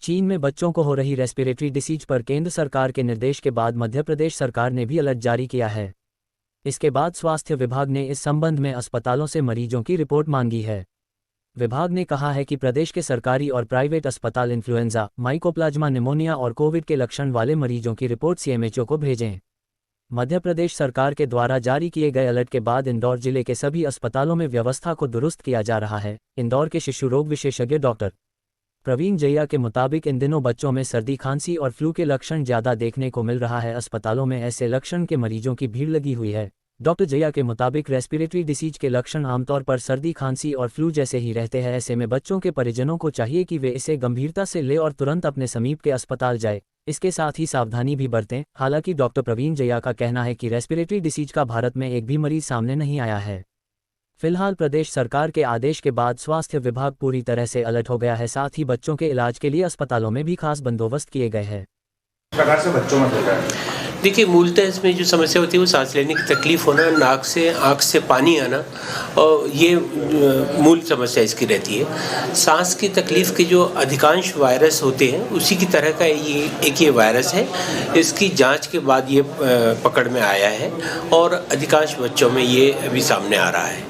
चीन में बच्चों को हो रही रेस्पिरेटरी डिसीज पर केंद्र सरकार के निर्देश के बाद मध्य प्रदेश सरकार ने भी अलर्ट जारी किया है। इसके बाद स्वास्थ्य विभाग ने इस संबंध में अस्पतालों से मरीजों की रिपोर्ट मांगी है। विभाग ने कहा है कि प्रदेश के सरकारी और प्राइवेट अस्पताल इन्फ्लुएंजा, माइकोप्लाज्मा निमोनिया और कोविड के लक्षण वाले मरीजों की रिपोर्ट सीएमएचओ को भेजें। मध्य प्रदेश सरकार के द्वारा जारी किए गए अलर्ट के बाद इंदौर जिले के सभी अस्पतालों में व्यवस्था को दुरुस्त किया जा रहा है। इंदौर के शिशु रोग विशेषज्ञ डॉक्टर प्रवीण जैया के मुताबिक इन दिनों बच्चों में सर्दी, खांसी और फ्लू के लक्षण ज़्यादा देखने को मिल रहा है। अस्पतालों में ऐसे लक्षण के मरीजों की भीड़ लगी हुई है। डॉक्टर जैया के मुताबिक रेस्पिरेटरी डिसीज के लक्षण आमतौर पर सर्दी, खांसी और फ्लू जैसे ही रहते हैं। ऐसे में बच्चों के परिजनों को चाहिए कि वे इसे गंभीरता से लें और तुरंत अपने समीप के अस्पताल जाएं। इसके साथ ही सावधानी भी बरतें। हालांकि डॉक्टर प्रवीण जैया का कहना है कि रेस्पिरेटरी डिसीज का भारत में एक भी मरीज सामने नहीं आया है। फिलहाल प्रदेश सरकार के आदेश के बाद स्वास्थ्य विभाग पूरी तरह से अलर्ट हो गया है। साथ ही बच्चों के इलाज के लिए अस्पतालों में भी खास बंदोबस्त किए गए हैं। प्रकार से बच्चों में होता है। देखिए, मूलतः इसमें जो समस्या होती है वो सांस लेने की तकलीफ होना, नाक से आँख से पानी आना, और ये मूल समस्या इसकी रहती है। सांस की तकलीफ के जो अधिकांश वायरस होते हैं उसी की तरह का ये वायरस है। इसकी जांच के बाद ये पकड़ में आया है और अधिकांश बच्चों में ये अभी सामने आ रहा है,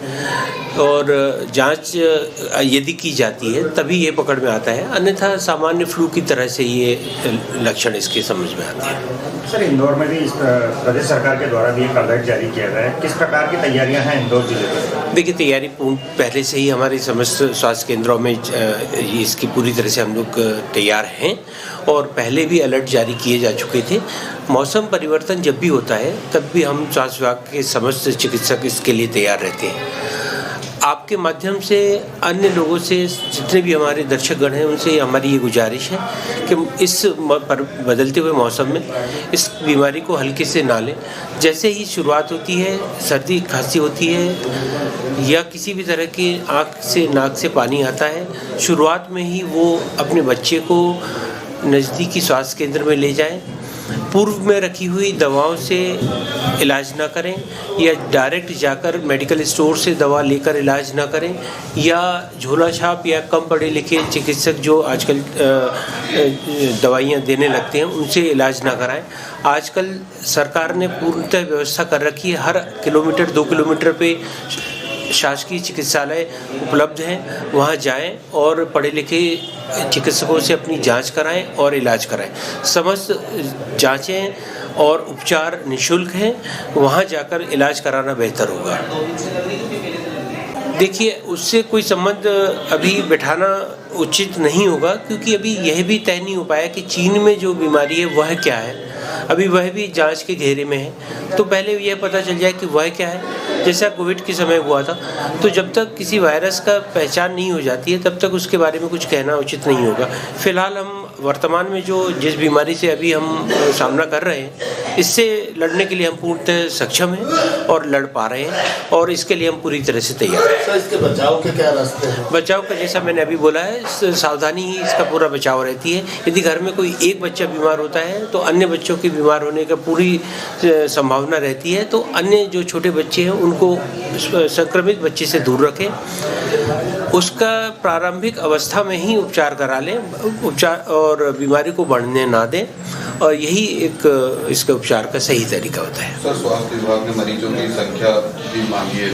और जांच यदि की जाती है तभी ये पकड़ में आता है, अन्यथा सामान्य फ्लू की तरह से ये लक्षण इसके समझ में आते हैं। सर, इंदौर में भी प्रदेश सरकार के द्वारा भी एक अलर्ट जारी किया गया है। किस प्रकार की तैयारियां हैं इंदौर जिले में? देखिए, तैयारी पहले से ही हमारे समस्त स्वास्थ्य केंद्रों में इसकी पूरी तरह से हम लोग तैयार हैं, और पहले भी अलर्ट जारी किए जा चुके थे। मौसम परिवर्तन जब भी होता है तब भी हम स्वास्थ्य विभाग के समस्त चिकित्सक इसके लिए तैयार रहते हैं। आपके माध्यम से अन्य लोगों से, जितने भी हमारे दर्शकगण हैं, उनसे हमारी ये गुजारिश है कि इस बदलते हुए मौसम में इस बीमारी को हल्के से ना लें। जैसे ही शुरुआत होती है, सर्दी खांसी होती है या किसी भी तरह की आँख से नाक से पानी आता है, शुरुआत में ही वो अपने बच्चे को नज़दीकी स्वास्थ्य केंद्र में ले जाएं। पूर्व में रखी हुई दवाओं से इलाज ना करें, या डायरेक्ट जाकर मेडिकल स्टोर से दवा लेकर इलाज ना करें, या झोला छाप या कम पढ़े लिखे चिकित्सक जो आजकल दवाइयाँ देने लगते हैं उनसे इलाज ना कराएं। आजकल सरकार ने पूर्णतः व्यवस्था कर रखी है, हर किलोमीटर 2 किलोमीटर पे शासकीय चिकित्सालय उपलब्ध हैं, वहाँ जाएं और पढ़े लिखे चिकित्सकों से अपनी जांच कराएं और इलाज कराएं। समस्त जांचें और उपचार निःशुल्क हैं, वहाँ जाकर इलाज कराना बेहतर होगा। देखिए, उससे कोई संबंध अभी बैठाना उचित नहीं होगा, क्योंकि अभी यह भी तय नहीं हो पाया कि चीन में जो बीमारी है वह क्या है। अभी वह भी जांच के घेरे में है, तो पहले यह पता चल जाए कि वह क्या है। जैसा कोविड के समय हुआ था, तो जब तक किसी वायरस का पहचान नहीं हो जाती है तब तक उसके बारे में कुछ कहना उचित नहीं होगा। फिलहाल हम वर्तमान में जिस बीमारी से अभी हम सामना कर रहे हैं, इससे लड़ने के लिए हम पूर्णतः सक्षम हैं और लड़ पा रहे हैं, और इसके लिए हम पूरी तरह से तैयार हैं। सर, इसके बचाव के क्या रास्ते हैं? बचाव का जैसा मैंने अभी बोला है, सावधानी ही इसका पूरा बचाव रहती है। यदि घर में कोई एक बच्चा बीमार होता है तो अन्य बच्चों के बीमार होने का पूरी संभावना रहती है, तो अन्य जो छोटे बच्चे हैं उनको संक्रमित बच्चे से दूर रखें। उसका प्रारंभिक अवस्था में ही उपचार करा लें, उपचार और बीमारी को बढ़ने ना दें, और यही एक इसके उपचार का सही तरीका होता है। सर, स्वास्थ्य विभाग ने मरीजों की संख्या भी मांगी है।